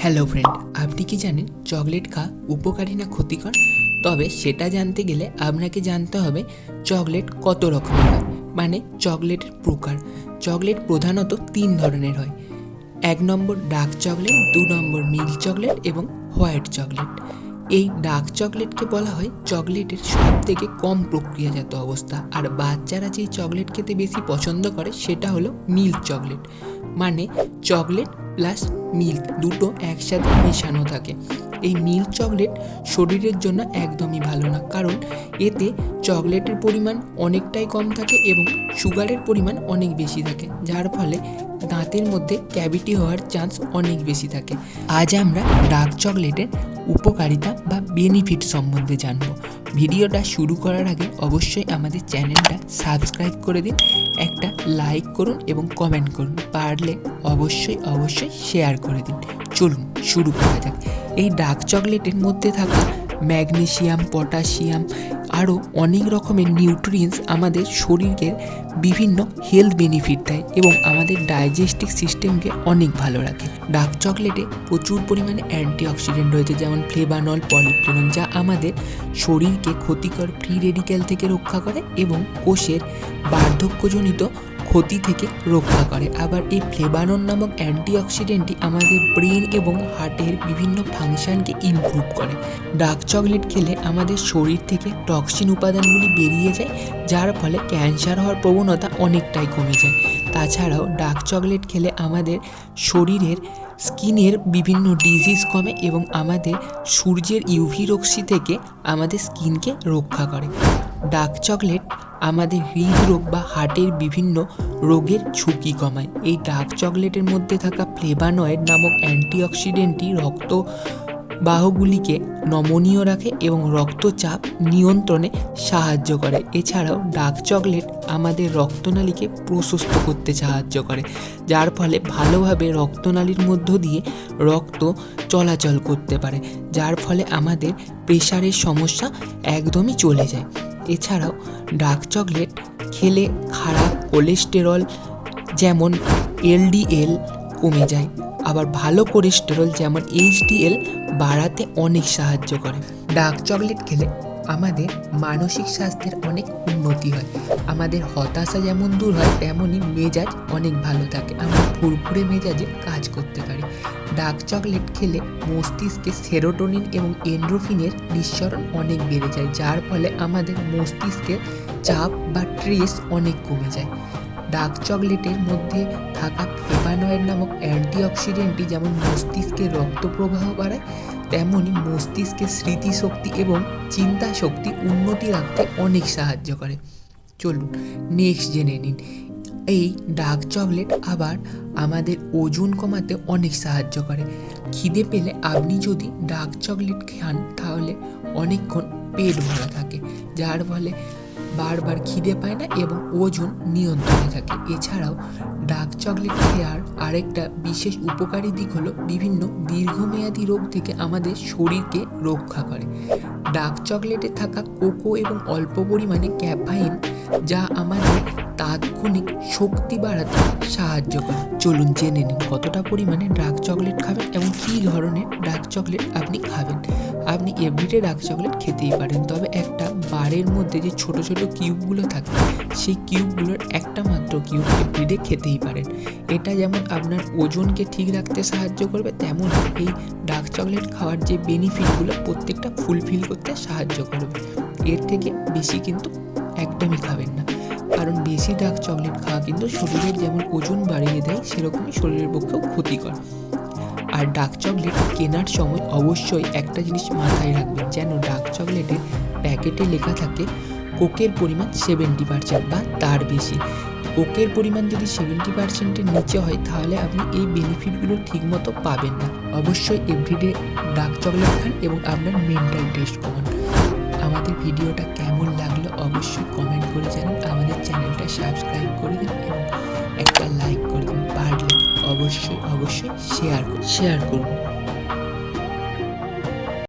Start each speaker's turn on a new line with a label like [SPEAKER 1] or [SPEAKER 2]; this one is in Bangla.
[SPEAKER 1] হ্যালো ফ্রেন্ড, আপনি কি জানেন চকলেট খাওয়া উপকারী না ক্ষতিকর? তবে সেটা জানতে গেলে আপনাকে জানতে হবে চকলেট কত রকমের হয়, মানে চকলেটের প্রকার। চকলেট প্রধানত 3 ধরনের হয়। 1 নম্বর ডার্ক চকলেট, 2 নম্বর মিল্ক চকলেট এবং হোয়াইট চকলেট। এই ডার্ক চকলেটকে বলা হয় চকলেটের সব থেকে কম প্রক্রিয়াজাত অবস্থা, আর বাচ্চারা যেই চকলেট খেতে বেশি পছন্দ করে সেটা হলো মিল্ক চকলেট, মানে চকলেট প্লাস মিল্ক দুটো একসাথে মেশানো থাকে। এই মিল্ক চকলেট শরীরের জন্য একদমই ভালো না, কারণ এতে চকলেটের পরিমাণ অনেকটাই কম থাকে এবং সুগারের পরিমাণ অনেক বেশি থাকে, যার ফলে দাঁতের মধ্যে ক্যাভিটি হওয়ার চান্স অনেক বেশি থাকে। আজ আমরা ডার্ক চকলেটের উপকারিতা বা বেনিফিট সম্বন্ধে জানব। ভিডিওটা শুরু করার আগে অবশ্যই আমাদের চ্যানেলটা সাবস্ক্রাইব করে দিন, একটা লাইক করুন এবং কমেন্ট করুন, পারলে অবশ্যই শেয়ার করে দিন। চলুন শুরু করা যাক। এই ডার্ক চকলেটের মধ্যে থাকা ম্যাগনেসিয়াম, পটাশিয়াম আরও অনেক রকমের নিউট্রিয়েন্টস আমাদের শরীরকে বিভিন্ন হেলথ বেনিফিট দেয় এবং আমাদের ডাইজেস্টিভ সিস্টেমকে অনেক ভালো রাখে। ডার্ক চকলেটে প্রচুর পরিমাণে অ্যান্টিঅক্সিডেন্ট রয়েছে, যেমন ফ্লেভানল, পলিফেনল, যা আমাদের শরীরকে ক্ষতিকর ফ্রি রেডিক্যাল থেকে রক্ষা করে এবং কোষের বার্ধক্যজনিত ক্ষতি থেকে রক্ষা করে। আবার এই ফ্লেভানল নামক অ্যান্টিঅক্সিডেন্টটি আমাদের ব্রেন এবং হার্টের বিভিন্ন ফাংশনকে ইমপ্রুভ করে। ডার্ক চকলেট খেলে আমাদের শরীর থেকে টক্সিন উপাদানগুলি বেরিয়ে যায়, যার ফলে ক্যান্সার হওয়ার প্রবণতা অনেকটাই কমে যায়। তাছাড়াও ডার্ক চকলেট খেলে আমাদের শরীরের স্কিনের বিভিন্ন ডিজিজ কমে এবং আমাদের সূর্যের ইউভি রশ্মি থেকে আমাদের স্কিনকে রক্ষা করে। ডার্ক চকলেট আমাদের হৃদরোগ বা হার্টের বিভিন্ন রোগের ঝুঁকি কমায়। এই ডার্ক চকলেটের মধ্যে থাকা ফ্লেভানয়েড নামক অ্যান্টিঅক্সিডেন্টটি রক্তবাহগুলিকে নমনীয় রাখে এবং রক্তচাপ নিয়ন্ত্রণে সাহায্য করে। এছাড়াও ডার্ক চকলেট আমাদের রক্তনালীকে প্রশস্ত করতে সাহায্য করে, যার ফলে ভালোভাবে রক্তনালীর মধ্য দিয়ে রক্ত চলাচল করতে পারে, যার ফলে আমাদের প্রেশারের সমস্যা একদমই চলে যায়। এছাড়াও ডার্ক চকলেট খেলে খারাপ কোলেস্টেরল যেমন এলডিএল কমে যায়, আবার ভালো কোলেস্টেরল যেমন এইচডিএল বাড়াতে অনেক সাহায্য করে। ডার্ক চকলেট খেলে আমাদের মানসিক স্বাস্থ্যের অনেক উন্নতি হয়। আমাদের হতাশা যেমন দূর হয়, তেমনই মেজাজ অনেক ভালো থাকে, আমরা ফুরফুরে মেজাজে কাজ করতে পারি। ডার্ক চকলেট খেলে মস্তিষ্কে সেরোটোনিন এবং এন্ডোরফিনের নিঃসরণ অনেক বেড়ে যায়, যার ফলে আমাদের মস্তিষ্কের চাপ বা স্ট্রেস অনেক কমে যায়। ডার্ক চকলেটের মধ্যে থাকা ফ্লেভানয়েড নামক অ্যান্টিঅক্সিডেন্টটি যেমন মস্তিষ্কের রক্ত প্রবাহ বাড়ায়, তেমনই মস্তিষ্কের স্মৃতিশক্তি এবং চিন্তা শক্তি উন্নতি রাখতে অনেক সাহায্য করে। চলুন নেক্সট জেনে নিন। এই ডার্ক চকলেট আবার আমাদের ওজন কমাতে অনেক সাহায্য করে। খিদে পেলে আপনি যদি ডার্ক চকলেট খান তাহলে অনেকক্ষণ পেট ভরা থাকে, যার ফলে বারবার খিদে পায় না এবং ওজন নিয়ন্ত্রণে থাকে। এছাড়াও ডার্ক চকলেট খাওয়ার আরেকটা বিশেষ উপকারী দিক হলো বিভিন্ন দীর্ঘমেয়াদী রোগ থেকে আমাদের শরীরকে রক্ষা করে। ডার্ক চকলেটে থাকা কোকো এবং অল্প পরিমাণে ক্যাফাইন, যা আমাদের তাৎক্ষণিক শক্তি বাড়াতে সাহায্য করে। চলুন জেনে নিন কতটা পরিমাণে ডার্ক চকলেট খাবেন এবং কী ধরনের ডার্ক চকলেট আপনি খাবেন। আপনি এভরিডে ডার্ক চকলেট খেতেই পারেন, তবে একটা বারের মধ্যে যে ছোট ছোট কিউবগুলো থাকে সেই কিউবগুলোর একটা মাত্র কিউব এভরিডে খেতেই পারেন। এটা যেমন আপনার ওজনকে ঠিক রাখতে সাহায্য করবে, তেমন এই ডার্ক চকলেট খাওয়ার যে বেনিফিটগুলো প্রত্যেকটা ফুলফিল করতে সাহায্য করবে। এর থেকে বেশি কিন্তু একদমই খাবেন না, কারণ বেশি ডার্ক চকলেট খাওয়া কিন্তু শরীরের যেমন ওজন বাড়িয়ে দেয়, সেরকমই শরীরের পক্ষেও ক্ষতিকর। আর ডার্ক চকলেট কেনার সময় অবশ্যই একটা জিনিস মাথায় রাখবেন, যেন ডার্ক চকলেটের প্যাকেটে লেখা থাকে কোকের পরিমাণ 70% বা তার বেশি। কোকের পরিমাণ যদি 70%-এর নিচে হয় তাহলে আপনি এই বেনিফিটগুলো ঠিকমতো পাবেন না। অবশ্যই এভরিডে ডার্ক চকলেট খান এবং আপনার মেন্টাল টেস্ট কমান। আমাদের ভিডিওটা কেমন লাগলো অবশ্যই কমেন্ট করে জানান, আমাদের চ্যানেলটা সাবস্ক্রাইব করে দিন এবং একটা লাইক করে দিন, পারলে অবশ্যই শেয়ার করুন।